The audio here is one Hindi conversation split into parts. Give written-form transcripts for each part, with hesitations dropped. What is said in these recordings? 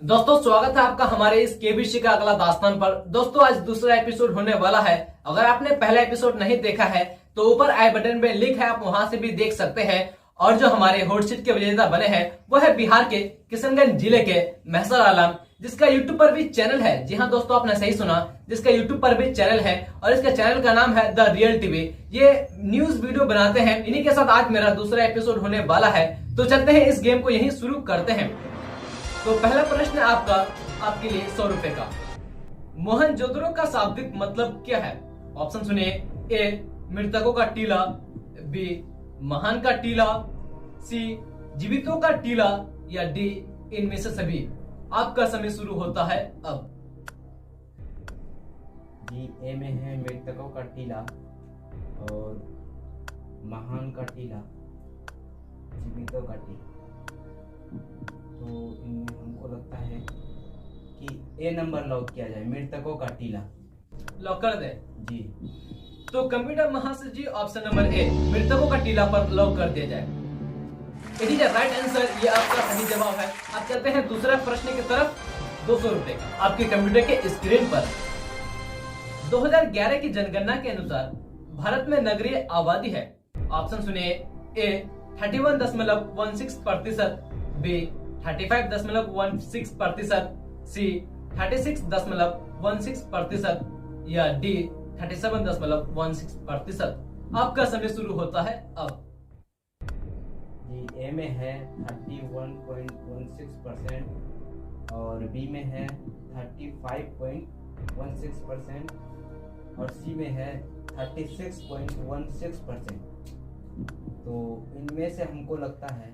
दोस्तों स्वागत है आपका हमारे इस केबीसी का अगला दास्तान पर। दोस्तों आज दूसरा एपिसोड होने वाला है। अगर आपने पहला एपिसोड नहीं देखा है तो ऊपर आई बटन में लिंक है, आप वहां से भी देख सकते हैं। और जो हमारे हॉट सीट के विजेता बने हैं वो है बिहार के किशनगंज जिले के महसर आलम, जिसका यूट्यूब पर भी चैनल है। जी हाँ दोस्तों, आपने सही सुना, जिसका यूट्यूब पर भी चैनल है और इसका चैनल का नाम है द रियल टीवी। ये न्यूज वीडियो बनाते हैं। इन्हीं के साथ आज मेरा दूसरा एपिसोड होने वाला है। तो चलते हैं, इस गेम को यहीं शुरू करते हैं। तो पहला प्रश्न आपका आपके लिए 100 रुपए का। मोहनजोदड़ो का शाब्दिक मतलब क्या है? ऑप्शन सुनिए। ए मृतकों का टीला, बी महान का टीला, सी जीवितों का टीला, या डी इनमें से सभी। आपका समय शुरू होता है अब। जी ए में है मृतकों का टीला और महान का टीला, जीवितों का टीला। तो इनमें हमको लगता है कि ए नंबर लॉक किया जाए, मृतकों का टीला। लॉक कर दे जी। तो कंप्यूटर महाशय जी ऑप्शन नंबर ए मृतकों का टीला पर लॉक कर दिया जाए। इट इज राइट आंसर, ये आपका सही जवाब है। अब चलते हैं दूसरा प्रश्न की तरफ। 200 रुपए का आपके कंप्यूटर के स्क्रीन पर। 2011 की जनगणना के अनुसार भारत में नगरीय आबादी है। ऑप्शन सुनिए। ए 31.16%, बी 35.16%, सी 36.16%, या डी 37.16%। आपका समय शुरू होता है अब। जी ए में है 31.16% और बी में है 35.16% और सी में है 36.16%। तो इनमें से हमको लगता है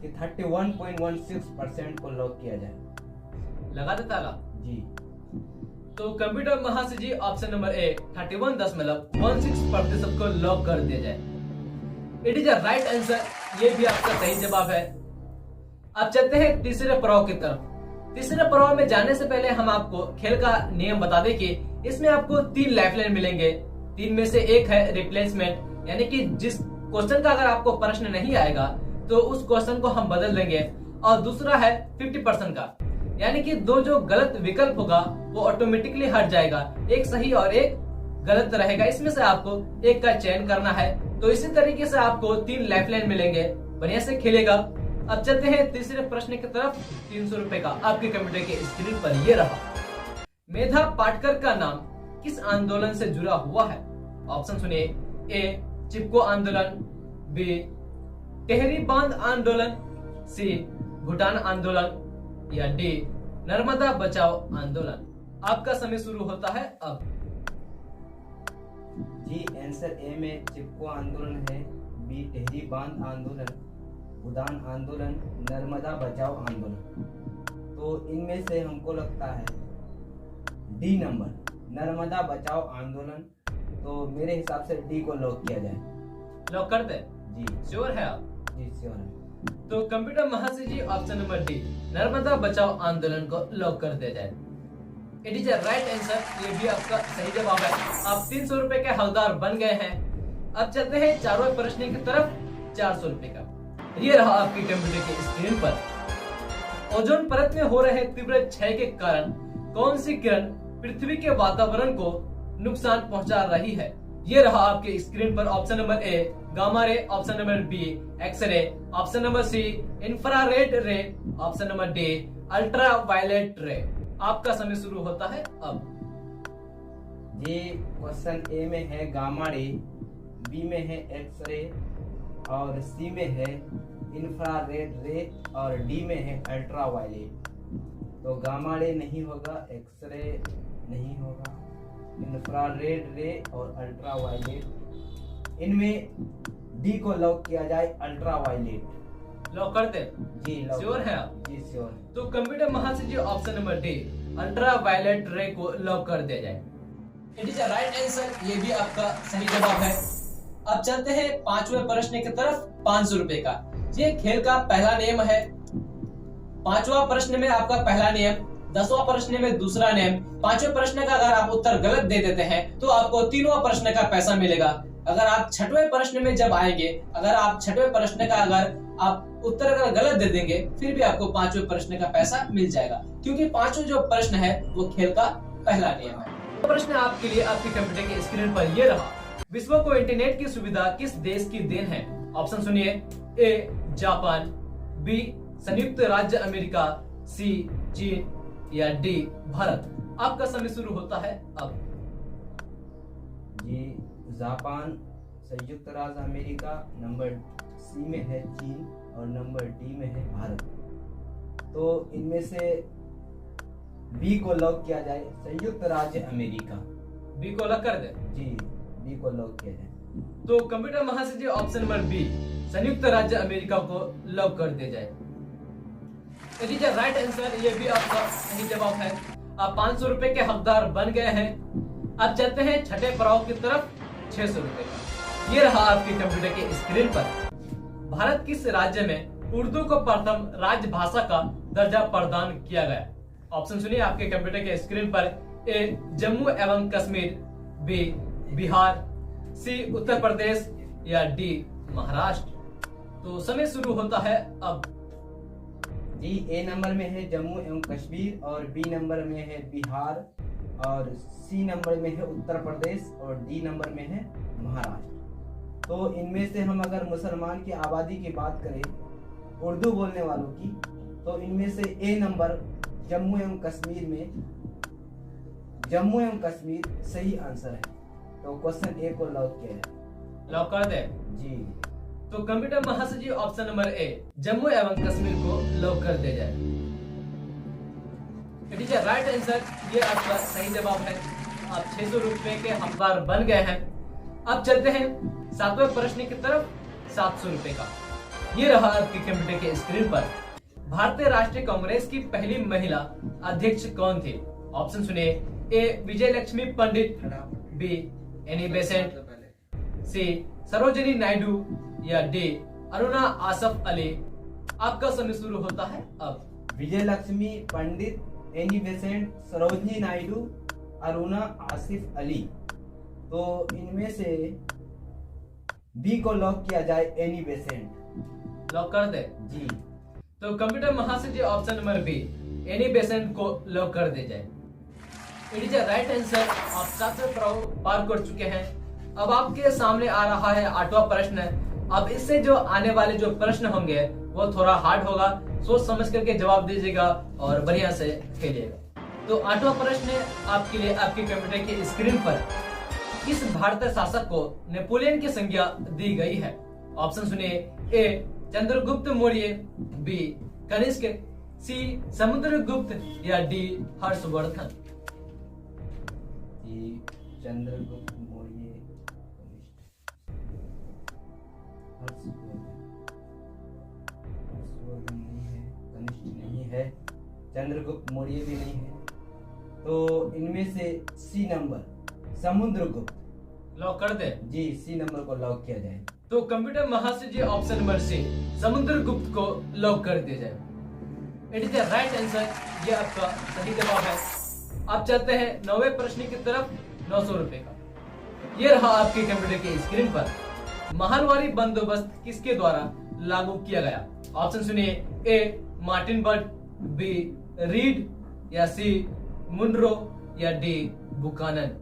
कि 31.16% को लॉक किया जाए। लगा दे ताला जी। तो कंप्यूटर महाशय जी ऑप्शन नंबर ए 31.16% को लॉक कर दिया जाए। It is a right answer, ये भी आपका सही जवाब है। अब चलते हैं तीसरे पड़ाव की तरफ। तीसरे पड़ाव में जाने से पहले हम आपको खेल का नियम बता दें कि इसमें आपको 3 लाइफलाइन मिलेंगे। 3 में से एक है रिप्लेसमेंट, यानी कि जिस क्वेश्चन का अगर आपको प्रश्न नहीं आएगा तो उस क्वेश्चन को हम बदल देंगे। और दूसरा है 50% का, यानी कि 2 जो गलत विकल्प होगा वो ऑटोमेटिकली हट जाएगा। एक सही और एक गलत रहेगा, इसमें से आपको एक का चयन करना है। तो इसी तरीके से आपको 3 लाइफलाइन मिलेंगे। बढ़िया से खेलेगा। अब चलते हैं तीसरे प्रश्न की तरफ। 300 रुपए का आपके कंप्यूटर के स्क्रीन पर ये रहा। मेधा पाटकर का नाम किस आंदोलन से जुड़ा हुआ है? ऑप्शन सुनिए। ए चिपको आंदोलन, बी टेहरी बांध आंदोलन, सी भूटान आंदोलन, या डी नर्मदा बचाओ आंदोलन। आपका समय शुरू होता है अब। जी आंसर ए में चिपको आंदोलन है, बी टेहरी बांध आंदोलन, भूटान आंदोलन, नर्मदा बचाओ आंदोलन। तो इनमें से हमको लगता है डी नंबर, नर्मदा बचाओ आंदोलन। तो मेरे हिसाब से डी को लॉक किया जाए। लॉक कर दे? जी श्योर है आप? जी श्योर है। तो कंप्यूटर महाशय ji option number D Narmada बचाओ आंदोलन को लॉक कर दिया जाए। It is a right answer, ये भी आपका सही जवाब है। आप 300 रुपए के हकदार बन गए हैं। अब चलते हैं चारों प्रश्न की तरफ। 400 रुपए का ये रहा आपके कंप्यूटर के स्क्रीन पर। ओजोन परत में हो रहे तीव्र क्षय के कारण कौन सी किरण पृथ्वी के वातावरण को नुकसान पहुंचा रही है? ये रहा आपके स्क्रीन पर। Option number A gamma ray, option number B x ray, option number C infrared ray, option number D ultra violet ray. आपका समय शुरू होता है अब। ये क्वेश्चन ए में है गामा रे, बी में है एक्सरे और सी में है इंफ्रारेड रे और डी में है अल्ट्रा वायलेट। तो गामा रे नहीं होगा, एक्सरे नहीं होगा, इंफ्रारेड रे और अल्ट्रा वायलेट। इनमें डी को लॉक किया जाए, अल्ट्रा वायलेट। लॉक कर दे? जी लॉक। श्योर है आप? जी श्योर है। तो कंप्यूटर महाशय ji option number D ultra violet ray को लॉक कर दिया जाए। It is a right answer, ये भी आपका सही जवाब है। अब चलते हैं 5वें प्रश्न की तरफ। 500 रुपए का ये खेल का पहला नियम है। 5वां प्रश्न में आपका पहला नियम, 10वां प्रश्न में दूसरा नियम। 5वें प्रश्न का अगर आप उत्तर गलत दे देते हैं तो आपको 3वां प्रश्न का पैसा मिलेगा। अगर आप 6वें प्रश्न में जब आएंगे, अगर आप 6वें प्रश्न का अगर आप उत्तर अगर गलत दे देंगे फिर भी आपको 5वें प्रश्न का पैसा मिल जाएगा, क्योंकि 5वां जो प्रश्न है वो खेल का पहला नियम है। तो प्रश्न आपके लिए आपके कंप्यूटर की स्क्रीन पर ये रहा। विश्व को इंटरनेट की सुविधा किस देश की देन है? ऑप्शन सुनिए। ए जापान, बी संयुक्त राज्य अमेरिका, सी चीन या डी भारत। आपका समय शुरू होता है अब। जी जापान, संयुक्त राज्य अमेरिका, नंबर सी में है चीन और नंबर डी में है भारत। तो इनमें से बी को लॉक किया जाए, संयुक्त राज्य अमेरिका। बी को लॉक कर दे। जी बी को लॉक किया जाए। तो कंप्यूटर महाशय जी ऑप्शन नंबर बी संयुक्त राज्य अमेरिका को लॉक कर दिया जाए। इट इज राइट आंसर, ये भी आपका सही जवाब है। आप 500 रुपए के हकदार बन गए हैं। अब चलते हैं छठे पड़ाव की तरफ, 600 रुपए का। ये रहा आपके कंप्यूटर के स्क्रीन पर। भारत किस राज्य में उर्दू को प्रथम राजभाषा का दर्जा प्रदान किया गया? ऑप्शन सुनिए आपके कंप्यूटर के स्क्रीन पर। ए जम्मू एवं कश्मीर, बी बिहार, सी उत्तर प्रदेश या डी महाराष्ट्र। तो समय शुरू होता है अब। जी ए नंबर में है जम्मू एवं कश्मीर और बी नंबर में है बिहार और सी नंबर में है उत्तर प्रदेश और डी नंबर में है महाराष्ट्र। तो इनमें से हम अगर मुसलमान की आबादी की बात करें, उर्दू बोलने वालों की, तो इनमें से ए नंबर जम्मू एवं कश्मीर में जम्मू एवं कश्मीर सही आंसर है। तो क्वेश्चन ए को लॉक किया जाए। लॉक कर दे जी। तो कंप्यूटर महाशय जी ऑप्शन नंबर ए जम्मू एवं कश्मीर को लॉक कर दिया जाए। इट इज राइट आंसर, ये आपका सही जवाब है। आप 600 रुपए के हकदार बन गए हैं। अब चलते हैं 7वें प्रश्न की तरफ, 700 रुपए का। ये रहा आपके कंप्यूटर के स्क्रीन पर। भारतीय राष्ट्रीय कांग्रेस की पहली महिला अध्यक्ष कौन थी? ऑप्शन सुनिए। ए विजय लक्ष्मी पंडित, बी एनी बेसेंट, सी सरोजिनी नायडू या डी अरुणा आसफ अली। आपका समय शुरू होता है अब। विजय लक्ष्मी पंडित, एनी बेसेंट, सरोजिनी नायडू, अरुणा आसिफ अली। तो इनमें से बी को लॉक किया जाए, एनी बेसेंट। लॉक कर दे जी। तो कंप्यूटर महाशय ji option number B Annie Besant को लॉक कर दे जाए। It is right answer. आप 7वें पड़ाव पार कर चुके हैं। अब आपके सामने आ रहा है 8वां प्रश्न। अब इससे जो आने वाले जो प्रश्न होंगे वो थोड़ा हार्ड होगा। सोच समझ करके जवाब दीजिएगा और बढ़िया से खेलिएगा। तो 8वां प्रश्न आपके लिए आपके कंप्यूटर की स्क्रीन पर। किस भारतीय शासक को नेपोलियन की संज्ञा दी गई है? ऑप्शन सुनिए। ए चंद्रगुप्त मौर्य, बी कनिष्क, सी समुद्रगुप्त या डी हर्षवर्धन। चंद्रगुप्त मौर्य, हर्षवर्धन नहीं है, कनिष्क नहीं है, चंद्रगुप्त मौर्य भी नहीं है। तो इनमें से सी नंबर समुद्रगुप्त। लॉक कर दे जी, सी नंबर को लॉक किया जाए। तो कंप्यूटर महाशय जी ऑप्शन नंबर सी समुद्रगुप्त को लॉक कर दिया जाए। इट इज राइट आंसर, ये आपका सही जवाब है। अब चलते हैं 9वें प्रश्न की तरफ, 900 रुपए का। ये रहा आपके कंप्यूटर की स्क्रीन पर। महानवारी बंदोबस्त किसके द्वारा लागू किया गया? ऑप्शन सुनिए। ए मार्टिन बट, बी रीड या सी मुनरो या डी बुकानन।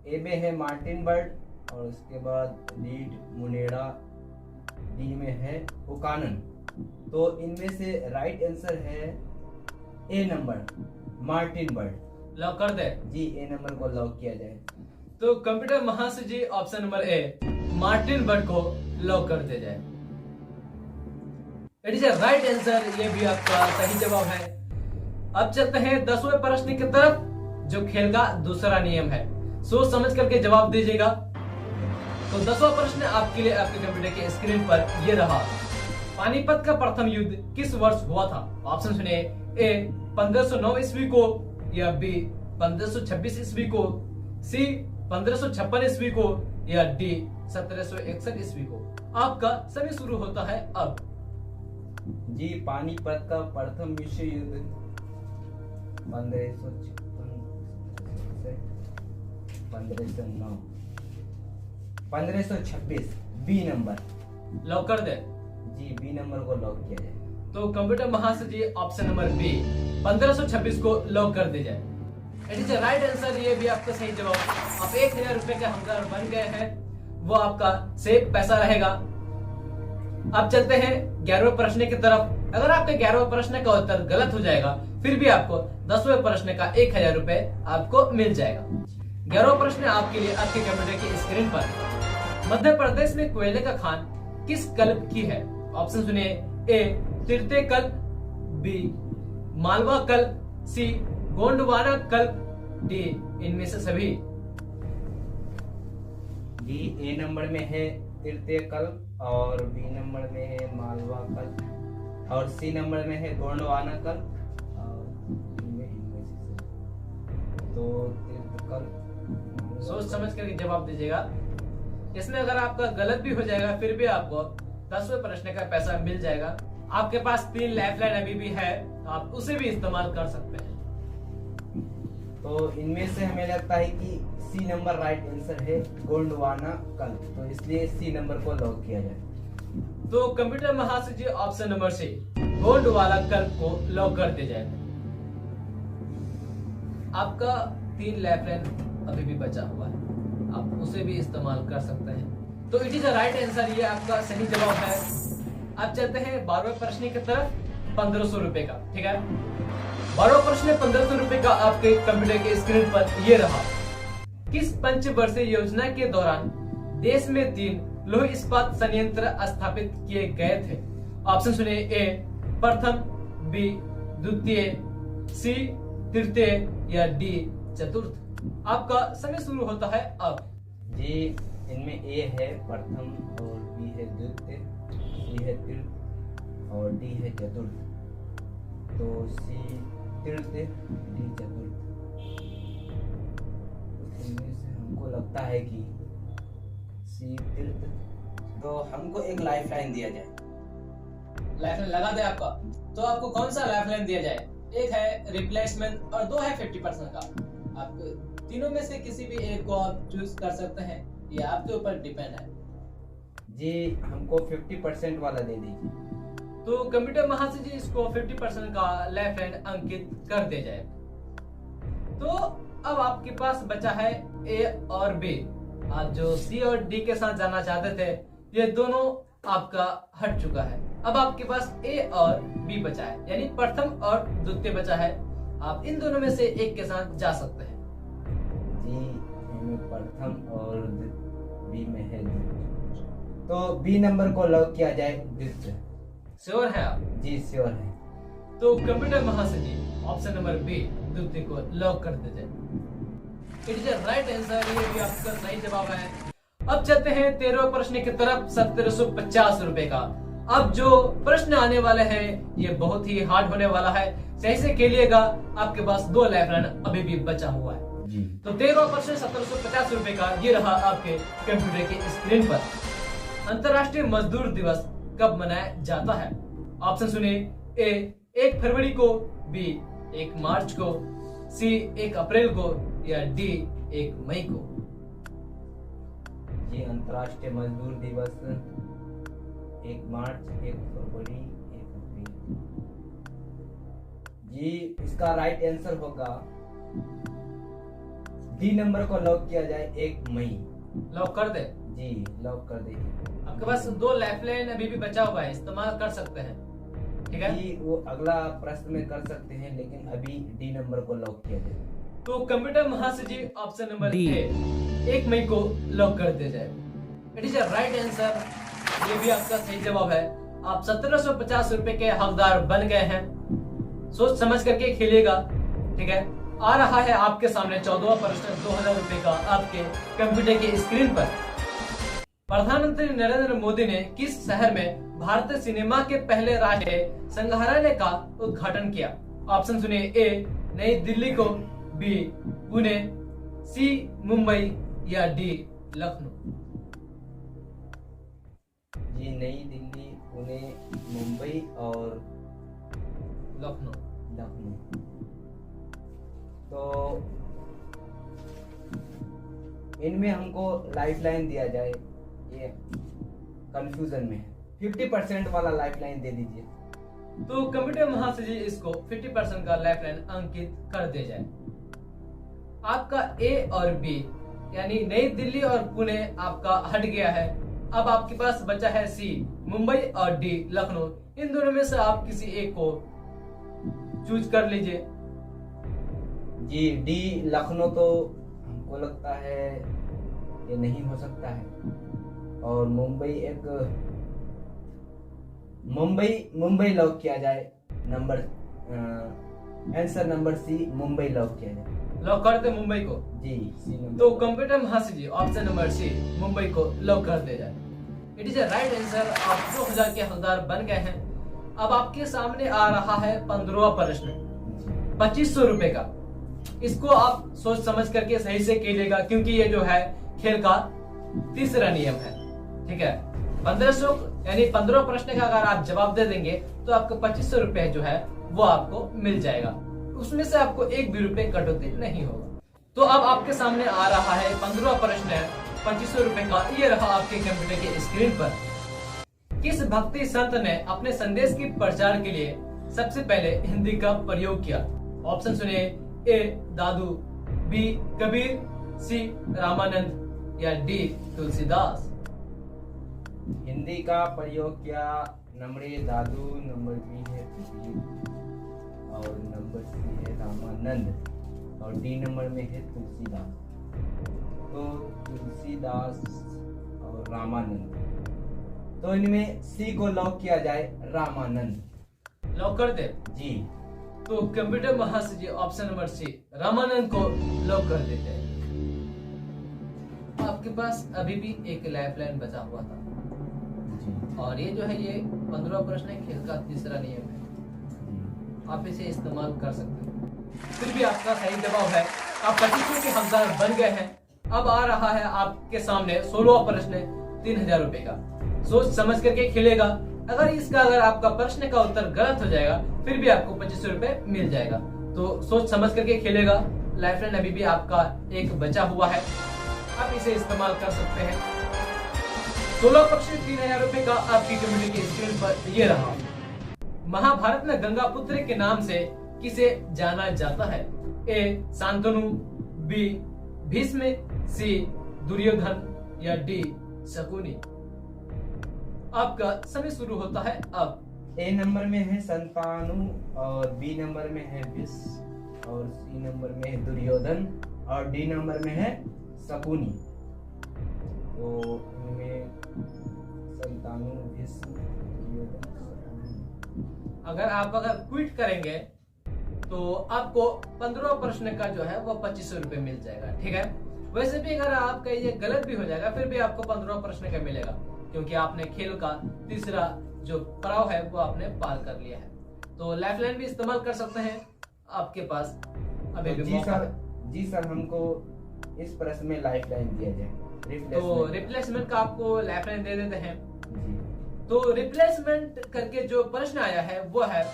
ए में है मार्टिन बर्ड और उसके बाद रीड मुनेरा, डी में है बुकानन। तो इनमें से राइट आंसर है ए नंबर मार्टिन बर्ड। लॉक कर दे जी, ए नंबर को लॉक किया जाए। तो कंप्यूटर महाशय ji option number A Martin Bird को लॉक कर दिया जाए। इट इज राइट आंसर, ये भी आपका सही जवाब है। अब चलते हैं 10वें प्रश्न की तरफ, जो खेल का दूसरा नियम है। सोच समझ करके जवाब दीजिएगा। तो 10वां प्रश्न आपके लिए आपके कंप्यूटर के स्क्रीन पर ये रहा। पानीपत का प्रथम युद्ध किस वर्ष हुआ था? ऑप्शन सुनिए। ए 1509 ईस्वी को या बी 1526 ईस्वी को, सी 1556 ईस्वी को या डी 1761 ईस्वी को। आपका समय शुरू होता है अब। जी, पानीपत का प्रथम विश्व युद्ध 1509 1526 बी नंबर। लॉक कर दे। जी, बी नंबर को लॉक किया जाए। तो कंप्यूटर महाशय जी ऑप्शन नंबर बी 1526 को लॉक कर दिया जाए। इट इज राइट आंसर, ये भी आपका सही जवाब। आप 1000 रुपए के हकदार बन गए हैं, वो आपका सेफ पैसा रहेगा। अब चलते हैं 11वें प्रश्न की तरफ। अगर आपके 11वें प्रश्न का उत्तर गलत हो जाएगा, फिर भी आपको 10वें प्रश्न का 1000 रुपए आपको मिल जाएगा। 11वां प्रश्न आपके लिए आपके कंप्यूटर की स्क्रीन पर। मध्य प्रदेश में कोयले का खान किस कल्प की है? ऑप्शन सुनिए। ए तृतीय कल्प, बी मालवा कल्प, सी गोंडवाना कल्प, डी इनमें से सभी। जी, ए नंबर में है तृतीय कल्प और बी नंबर में है मालवा कल्प और सी नंबर में है गोंडवाना कल्प और इनमें से तो तृतीय कल्प। सोच समझ कर जवाब दीजिएगा। इसमें अगर आपका गलत भी हो जाएगा, फिर भी आपको 10वें प्रश्न का पैसा मिल जाएगा। आपके पास 3 लाइफलाइन अभी भी है, तो आप उसे भी इस्तेमाल कर सकते हैं। तो इनमें से हमें लगता है कि सी नंबर राइट आंसर है, गोंडवाना कल्प, तो इसलिए सी नंबर को लॉक किया जाए। तो कंप्यूटर महाशय जी ऑप्शन नंबर सी गोंडवाना कल्प को लॉक कर दिया जाए। आपका 3 लाइफलाइन अभी भी बचा हुआ है, आप उसे भी इस्तेमाल कर सकते हैं। तो इट इज राइट आंसर, ये आपका सही जवाब है। अब चलते हैं 12वें प्रश्न की तरफ, 1500 रुपए का। ठीक है, 12वां प्रश्न 1500 रुपए का आपके कंप्यूटर के स्क्रीन पर ये रहा। किस पंचवर्षीय योजना के दौरान देश में 3 लौह इस्पात संयंत्र स्थापित किए गए थे? ऑप्शन सुनिए। ए प्रथम, बी द्वितीय, सी तृतीय या डी चतुर्थ। आपका समय शुरू होता है अब। जी, इनमें ए है प्रथम और बी है द्वितीय, सी है तृतीय और डी है चतुर्थ। तो सी तृतीय, डी चतुर्थ। इनमें से हमको लगता है कि सी तृतीय, तो हमको एक लाइफलाइन दिया जाए। लाइफलाइन लगा दे आपका। तो आपको कौन सा लाइफलाइन दिया जाए? एक है रिप्लेसमेंट और 2 है 50% का। आप तीनों में से किसी भी एक को आप चूज कर सकते हैं, ये आपके ऊपर डिपेंड है। जी, हमको 50% वाला दे दीजिए। तो कंप्यूटर महाशय जी इसको 50% का लाइफलाइन अंकित कर दे जाए। तो अब आपके पास बचा है ए और बी। आप जो सी और डी के साथ जाना चाहते थे, ये दोनों आपका हट चुका है। अब आपके पास ए और बी बचा है, यानी प्रथम और द्वितीय बचा है। आप इन दोनों में से एक के साथ जा सकते हैं। जी, इनमें प्रथम और बी में है द्वितीय, तो बी नंबर को लॉक किया जाए, द्वितीय। श्योर है आप? जी, श्योर है। तो कंप्यूटर महाशय जी ऑप्शन नंबर बी द्वितीय को लॉक कर दीजिए। इट इज राइट आंसर, ये भी आपका सही जवाब है। अब चलते हैं 13वें प्रश्न की तरफ, 1750 रुपए का। अब जो प्रश्न आने वाले हैं ये बहुत ही हार्ड होने वाला है, सही से खेलिएगा। आपके पास 2 लाइफलाइन अभी भी बचा हुआ है जी। तो 13वां प्रश्न 1750 रुपए का ये रहा आपके कंप्यूटर के स्क्रीन पर। अंतर्राष्ट्रीय मजदूर दिवस कब मनाया जाता है? ऑप्शन सुनिए। ए 1 फरवरी को, बी 1 मार्च को, सी 1 अप्रैल को या डी 1 मई को। जी, अंतर्राष्ट्रीय मजदूर दिवस 1 मार्च, 1 फरवरी, 1 अप्रैल। जी, इसका राइट आंसर होगा डी नंबर को लॉक किया जाए, 1 मई। लॉक कर दे। जी, लॉक कर दीजिए। आपके पास 2 लाइफलाइन अभी भी बचा हुआ है, इस्तेमाल कर सकते हैं। ठीक है, जी, वो अगला प्रश्न में कर सकते हैं, लेकिन अभी डी नंबर को लॉक किया जाए। तो कंप्यूटर महाशय जी ऑप्शन नंबर ए 1 मई को लॉक कर दिया जाए। इट इज राइट आंसर, ये भी आपका सही जवाब है। आप 1750 रुपए के हकदार बन गए हैं। सोच समझ करके खेलिएगा। ठीक है, आ रहा है आपके सामने 14वां प्रश्न 2000 रुपए का आपके कंप्यूटर की स्क्रीन पर। प्रधानमंत्री नरेंद्र मोदी ने किस शहर में भारतीय सिनेमा के पहले राष्ट्रीय संग्रहालय का उद्घाटन किया? ऑप्शन सुनिए। ए नई दिल्ली को, बी पुणे, सी मुंबई या डी लखनऊ। जी, नई दिल्ली, पुणे, मुंबई और लखनऊ। लखनऊ। तो इनमें हमको लाइफलाइन दिया जाए, ये कंफ्यूजन में है। 50% वाला लाइफलाइन दे दीजिए। तो कंप्यूटर महाशय जी इसको 50% का लाइफलाइन अंकित कर दिया जाए। आपका ए और बी यानी नई दिल्ली और पुणे आपका हट गया है। अब आपके पास बचा है सी मुंबई और डी लखनऊ। इन दोनों में से आप किसी एक को चूज कर लीजिए। जी डी लखनऊ तो हमको लगता है ये नहीं हो सकता है, और मुंबई लॉक किया जाए। Answer number C Mumbai lock किया जाए। लॉक करते मुंबई को जी सी नंबर। तो कंप्यूटर महाशय ji option number C Mumbai को लॉक कर दिया जाए। It is a right answer. आप 2000 के हकदार बन गए हैं। अब आपके सामने आ रहा है 15वां प्रश्न 2500 रुपए का। इसको आप सोच समझ करके सही से खेलिएगा, क्योंकि ये जो है खेल का तीसरा नियम है। ठीक है, 1500 यानी 15 प्रश्न का अगर आप जवाब दे देंगे तो आपको 2500 रुपए जो है वो आपको मिल जाएगा। उसमें से आपको एक भी रुपए कटौती नहीं होगा। तो अब आपके सामने आ रहा है 15वां प्रश्न है 2500 रुपए का। ये रहा आपके कंप्यूटर के स्क्रीन पर। किस भक्ति संत ने अपने संदेश के प्रचार के लिए सबसे पहले हिंदी का प्रयोग किया? ऑप्शन सुनिए। A Dadu, B Kabir, C Ramanand या डी तुलसीदास। हिंदी का प्रयोग किया number A Dadu, number B है कबीर और नंबर सी है रामानंद और डी नंबर में है तुलसीदास। तो तुलसीदास और रामानंद, तो इनमें सी को लॉक किया जाए, रामानंद। लॉक कर दे जी। तो कंप्यूटर महाशय जी ऑप्शन नंबर सी रामानंद को लॉक कर देते हैं। आपके पास अभी भी एक लाइफलाइन बचा हुआ था और ये जो है ये 15वां प्रश्न है, खेल का तीसरा नियम है। आप इसे इस्तेमाल कर सकते हैं। फिर भी आपका सही जवाब है। आप 2500 के हकदार बन गए हैं। अब आ रहा है आपके सामने 16वां प्रश्न 3000 रुपए का। सोच समझ करके खेलेगा। अगर आपका प्रश्न का उत्तर गलत हो जाएगा फिर भी आपको 2500 रुपए मिल जाएगा। तो सोच समझ करके खेलेगा। लाइफलाइन अभी भी आपका एक बचा हुआ है, आप इसे इस्तेमाल कर सकते हैं। 16 प्रश्न 3000 रुपए का आपकी कंप्यूटर की स्क्रीन पर ये रहा। महाभारत में गंगा पुत्र के नाम से किसे जाना जाता है? ए शांतनु, बी भीष्म, सी दुर्योधन या डी शकुनी। आपका समय शुरू होता है अब। ए नंबर में है संतानु और बी नंबर में है भीष्म और सी नंबर में है दुर्योधन और डी नंबर में है शकुनी। तो इनमें संतानु, भीष्म, दुर्योधन, शकुनी। अगर क्विट करेंगे तो आपको 15वां प्रश्न का जो है वो 2500 रुपए मिल जाएगा। ठीक है, वैसे भी अगर आपका ये गलत भी हो जाएगा फिर भी आपको 15वां प्रश्न का मिलेगा, क्योंकि आपने खेल का तीसरा जो पड़ाव है वो आपने पार कर लिया है। तो लाइफलाइन भी इस्तेमाल कर सकते हैं, आपके पास अभी भी मौका है। जी सर, हमको इस प्रश्न में लाइफलाइन दिया जाए। तो रिप्लेसमेंट का आपको लाइफलाइन दे देते हैं। जी। तो रिप्लेसमेंट करके जो प्रश्न आया है वो है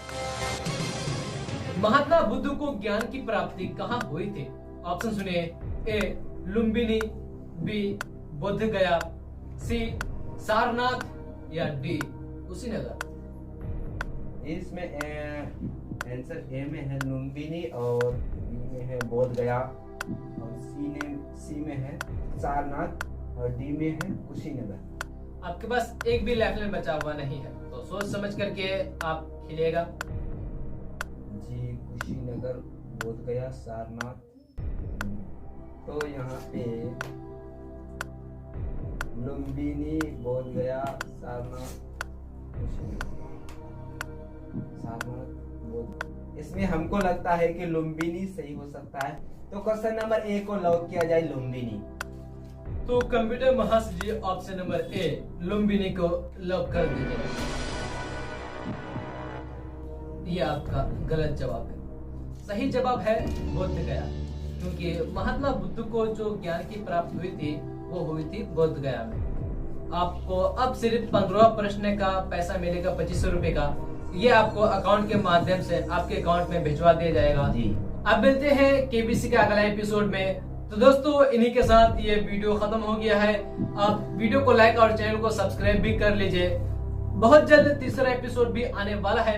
महात्मा बुद्ध को ज्ञान की प्राप्ति कहाँ हुई थी? ऑप्शन सुनिए। ए लुम्बिनी, बी बोध गया, सी सारनाथ या डी कुशीनगर। इसमें आंसर ए में है लुम्बिनी और बी में है बोध गया और सी में है सारनाथ और डी में है कुशीनगर। आपके पास एक भी लाइफलाइन बचा हुआ नहीं है, तो सोच समझ करके आप खेलिएगा। जी कुशीनगर, बोध गया, सारनाथ। तो यहाँ पे लुम्बिनी, बोध गया, सारनाथ, इसमें हमको लगता है कि लुम्बिनी सही हो सकता है। तो क्वेश्चन नंबर ए को लॉक किया जाए, लुम्बिनी। तो कंप्यूटर महाशय जी ऑप्शन नंबर ए लुम्बिनी को लॉक कर दीजिए। ये आपका गलत जवाब है। सही जवाब है बोध गया, क्योंकि महात्मा बुद्ध को जो ज्ञान की प्राप्ति हुई थी वो हुई थी बोध गया में। आपको अब सिर्फ 15वां प्रश्न का पैसा मिलेगा 2500 रुपए का। ये आपको अकाउंट के माध्यम से आपके अकाउंट में भिजवा दिया जाएगा। जी। अब मिलते हैं केबीसी का अगला एपिसोड में। तो दोस्तों इन्हीं के साथ ये वीडियो खत्म हो गया है। आप वीडियो को लाइक और चैनल को सब्सक्राइब भी कर लीजिए। बहुत जल्द तीसरा एपिसोड भी आने वाला है।